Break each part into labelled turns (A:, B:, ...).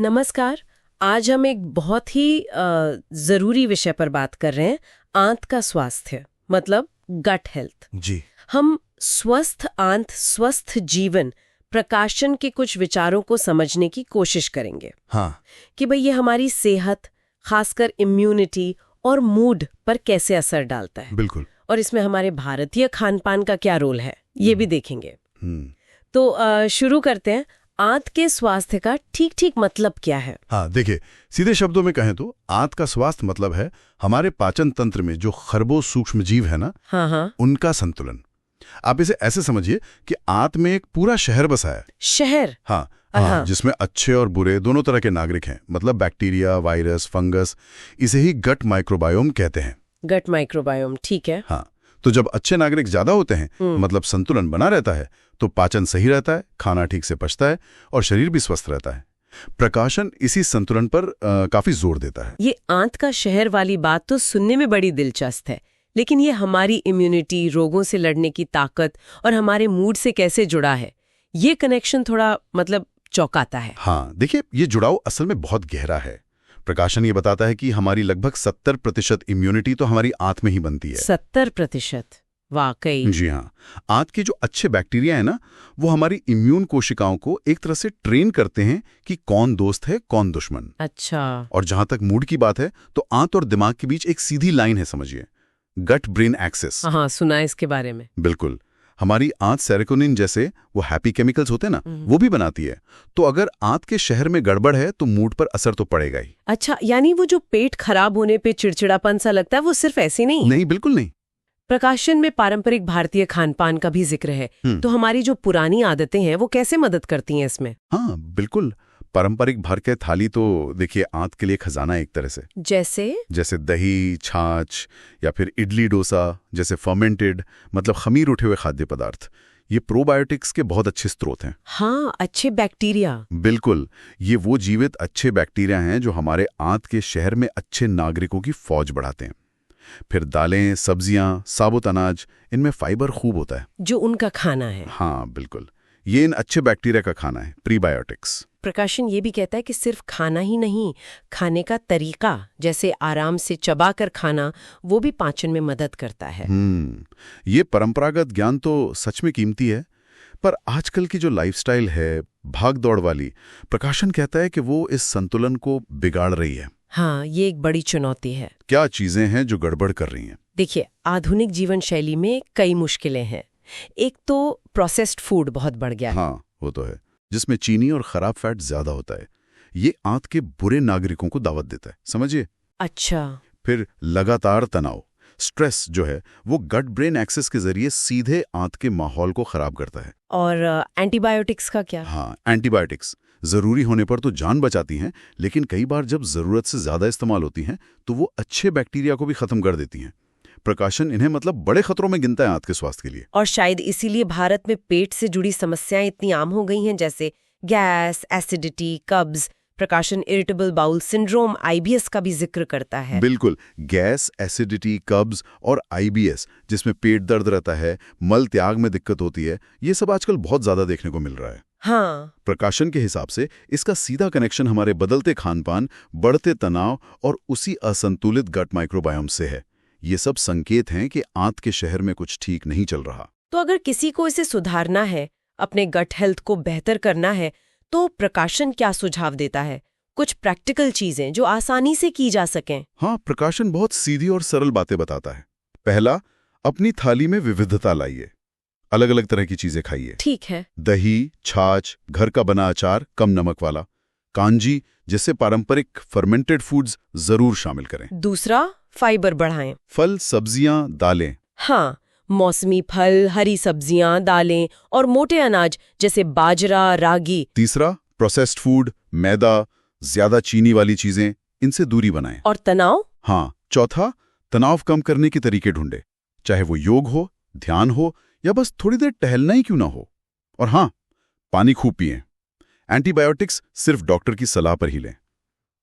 A: नमस्कार। आज हम एक बहुत ही ज़रूरी विषय पर बात कर रहे हैं, आंत का स्वास्थ्य, मतलब गट हेल्थ।
B: जी।
A: हम स्वस्थ आंत स्वस्थ जीवन प्रकाशन के कुछ विचारों को समझने की कोशिश करेंगे।
B: हाँ।
A: कि भाई ये हमारी सेहत, खासकर इम्यूनिटी और मूड पर कैसे असर डालता है।
B: बिल्कुल।
A: और इसमें हमारे भारतीय खान पान का क्या रोल है, ये भी देखेंगे।
B: हम्म।
A: तो शुरू करते हैं। आंत के स्वास्थ्य का ठीक ठीक मतलब क्या है?
B: हाँ, देखिए, सीधे शब्दों में कहें तो आंत का स्वास्थ्य मतलब है हमारे पाचन तंत्र में जो खरबों सूक्ष्म जीव है ना,
A: हाँ,
B: उनका संतुलन। आप इसे ऐसे समझिए कि आंत में एक पूरा शहर बसा है।
A: शहर?
B: हाँ, जिसमें अच्छे और बुरे दोनों तरह के नागरिक हैं, मतलब बैक्टीरिया, वायरस, फंगस। इसे ही गट माइक्रोबायोम कहते हैं।
A: गट माइक्रोबायोम, ठीक है।
B: हाँ, तो जब अच्छे नागरिक ज्यादा होते हैं, मतलब संतुलन बना रहता है, तो पाचन सही रहता है, खाना ठीक से पचता है और शरीर भी स्वस्थ रहता है। प्रकाशन इसी संतुलन पर काफी जोर देता है।
A: ये आंत का शहर वाली बात तो सुनने में बड़ी दिलचस्प है, लेकिन ये हमारी इम्यूनिटी, रोगों से लड़ने की ताकत और हमारे मूड से कैसे जुड़ा है, ये कनेक्शन थोड़ा मतलब चौंकाता है।
B: हाँ, देखिए, ये जुड़ाव असल में बहुत गहरा है। प्रकाशन ये बताता है कि हमारी लगभग 70% इम्यूनिटी तो हमारी आंत में ही बनती है।
A: 70%? वाकई?
B: जी हाँ। आंत के जो अच्छे बैक्टीरिया है ना, वो हमारी इम्यून कोशिकाओं को एक तरह से ट्रेन करते हैं कि कौन दोस्त है, कौन दुश्मन।
A: अच्छा।
B: और जहां तक मूड की बात है, तो आंत और दिमाग के बीच एक सीधी लाइन है, समझिए, गट ब्रेन एक्सिस।
A: हाँ, सुना है इसके बारे में।
B: बिल्कुल। हमारी आंत सेरोटोनिन जैसे वो हैप्पी केमिकल्स होते हैं ना, वो भी बनाती है। तो अगर आंत के शहर में गड़बड़ है तो मूड पर असर तो पड़ेगा ही।
A: अच्छा, यानी वो जो पेट खराब होने पे चिड़चिड़ापन सा लगता है, वो सिर्फ ऐसे नहीं?
B: नहीं, बिल्कुल नहीं।
A: प्रकाशन में पारंपरिक भारतीय खानपान का भी जिक्र है, तो हमारी जो पुरानी आदतें हैं वो कैसे मदद करती हैं इसमें?
B: हाँ, बिल्कुल। पारंपरिक भारतीय थाली तो देखिए आंत के लिए खजाना है एक तरह से। जैसे दही, छाछ या फिर इडली डोसा जैसे फर्मेंटेड, मतलब खमीर उठे हुए खाद्य पदार्थ, ये प्रोबायोटिक्स के बहुत अच्छे स्रोत हैं।
A: हाँ, अच्छे बैक्टीरिया।
B: बिल्कुल। ये वो जीवित अच्छे बैक्टीरिया हैं जो हमारे आंत के शहर में अच्छे नागरिकों की फौज बढ़ाते हैं। फिर दालें, सब्जियां, साबुत अनाज, इनमें फाइबर खूब होता है,
A: जो उनका खाना है।
B: हाँ, बिल्कुल। ये इन अच्छे बैक्टीरिया का खाना है, प्रीबायोटिक्स।
A: प्रकाशन ये भी कहता है कि सिर्फ खाना ही नहीं, खाने का तरीका, जैसे आराम से चबाकर खाना, वो भी पाचन में मदद करता है।
B: ये परंपरागत ज्ञान तो सच में कीमती है, पर आजकल की जो लाइफस्टाइल है, भाग दौड़ वाली, प्रकाशन कहता है कि वो इस संतुलन को बिगाड़ रही है।
A: हाँ, ये एक बड़ी चुनौती है।
B: क्या चीजें हैं जो गड़बड़ कर रही हैं?
A: देखिए, आधुनिक जीवन शैली में कई मुश्किलें हैं। एक तो प्रोसेस्ड फूड बहुत बढ़ गया है।
B: हाँ, वो तो है, जिसमें चीनी और खराब फैट ज्यादा होता है। ये आंत के बुरे नागरिकों को दावत देता है, समझिए।
A: अच्छा।
B: फिर लगातार तनाव, स्ट्रेस जो है, वो गट ब्रेन एक्सिस के जरिए सीधे आंत के माहौल को खराब करता है।
A: और एंटीबायोटिक्स का क्या?
B: हाँ, एंटीबायोटिक्स जरूरी होने पर तो जान बचाती हैं, लेकिन कई बार जब जरूरत से ज्यादा इस्तेमाल होती हैं तो वो अच्छे बैक्टीरिया को भी खत्म कर देती हैं। प्रकाशन इन्हें मतलब बड़े खतरों में गिनता है आंत के स्वास्थ्य के लिए।
A: और शायद इसीलिए भारत में पेट से जुड़ी समस्याएं इतनी आम हो गई हैं, जैसे गैस, एसिडिटी, कब्ज। प्रकाशन इरिटेबल बाउल सिंड्रोम, आईबीएस का भी जिक्र करता है।
B: बिल्कुल। गैस, एसिडिटी, कब्ज और आईबीएस, जिसमें पेट दर्द रहता है, मल त्याग में दिक्कत होती है, ये सब आजकल बहुत ज्यादा देखने को मिल रहा है।
A: हाँ।
B: प्रकाशन के हिसाब से इसका सीधा कनेक्शन हमारे बदलते खानपान, बढ़ते तनाव और उसी असंतुलित गट माइक्रोबायोम से है। ये सब संकेत हैं कि आंत के शहर में कुछ ठीक नहीं चल रहा।
A: तो अगर किसी को इसे सुधारना है, अपने गट हेल्थ को बेहतर करना है, तो प्रकाशन क्या सुझाव देता है? कुछ प्रैक्टिकल चीजें जो आसानी से की जा सकें।
B: हाँ, प्रकाशन बहुत सीधी और सरल बातें बताता है। पहला, अपनी थाली में विविधता लाइए, अलग अलग तरह की चीजें खाइए।
A: ठीक है।
B: दही, छाछ, घर का बना अचार, कम नमक वाला, कांजी जैसे पारंपरिक फर्मेंटेड फूड्स जरूर शामिल करें।
A: दूसरा, फाइबर बढ़ाएं।
B: फल, सब्जियां, दालें।
A: हाँ, मौसमी फल, हरी सब्जियां, दालें और मोटे अनाज जैसे बाजरा, रागी।
B: तीसरा, प्रोसेस्ड फूड, मैदा, ज्यादा चीनी वाली चीजें, इनसे दूरी बनाएं।
A: और तनाव?
B: हाँ, चौथा, तनाव कम करने के तरीके ढूंढे, चाहे वो योग हो, ध्यान हो या बस थोड़ी देर टहलना ही क्यों ना हो। और हाँ, पानी खूब पिएं। एंटीबायोटिक्स सिर्फ डॉक्टर की सलाह पर ही लें।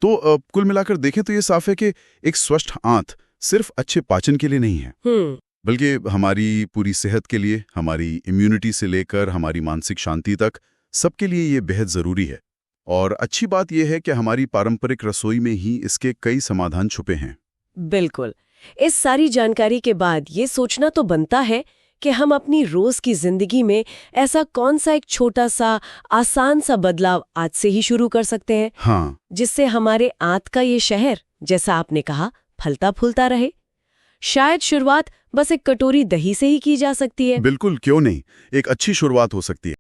B: तो कुल मिलाकर देखें तो ये साफ है कि एक स्वस्थ आंत सिर्फ अच्छे पाचन के लिए नहीं है, बल्कि हमारी पूरी सेहत के लिए, हमारी इम्यूनिटी से लेकर हमारी मानसिक शांति तक, सबके लिए ये बेहद जरूरी है। और अच्छी बात यह है कि हमारी पारंपरिक रसोई में ही इसके कई समाधान छुपे हैं।
A: बिल्कुल। इस सारी जानकारी के बाद ये सोचना तो बनता है कि हम अपनी रोज की जिंदगी में ऐसा कौन सा एक छोटा सा आसान सा बदलाव आज से ही शुरू कर सकते हैं,
B: हाँ,
A: जिससे हमारे आंत का ये शहर, जैसा आपने कहा, फलता फूलता रहे। शायद शुरुआत बस एक कटोरी दही से ही की जा सकती है।
B: बिल्कुल, क्यों नहीं, एक अच्छी शुरुआत हो सकती है।